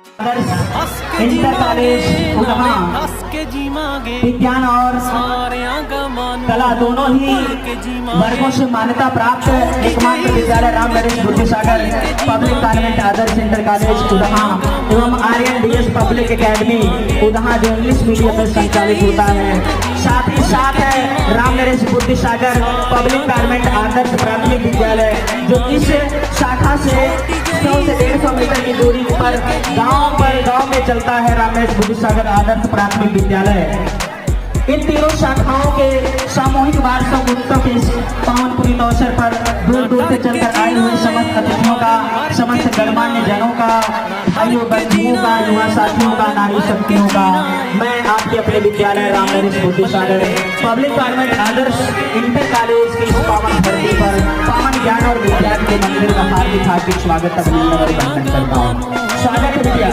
Inter college उदमा विज्ञान और कला दोनों ही वर्गों से मान्यता प्राप्त एकमात्र विद्यालय राम नरेश बुद्धिसागर पब्लिक कॉन्वेंट आदर्श इंटर कॉलेज उदमा एवं आर्यन डीएस पब्लिक एकेडमी उदमा जो इंग्लिश मीडियम में संचालित होता है। साथ ही साथ है राम नरेश बुद्धिसागर पब्लिक कॉन्वेंट आदर्श प्राथमिक विद्यालय जो इस शाखा से 100 से 150 मीटर की दूरी पर गांव में चलता है राम नरेश बुद्धिसागर आदर्श प्राथमिक विद्यालय। इन तीनों शाखाओं के सामूहिक वार्षिक उत्सव के पावन पुनीत अवसर पर दूर दूर से चलकर आए हुए समस्त अतिथियों का, समस्त गणमान्य जनों का, भाइयों बंधुओं का, युवा साथियों का, नारी शक्तियों का मैं आपके अपने विद्यालय राम नरेश बुद्धिसागर पब्लिक कॉन्वेंट आदर्श इंटर कॉलेज की पावन धरती पर पावन ज्ञान और विज्ञान के मंदिर का हार्दिक स्वागत अभिनंदन करता हूँ। स्वागत है।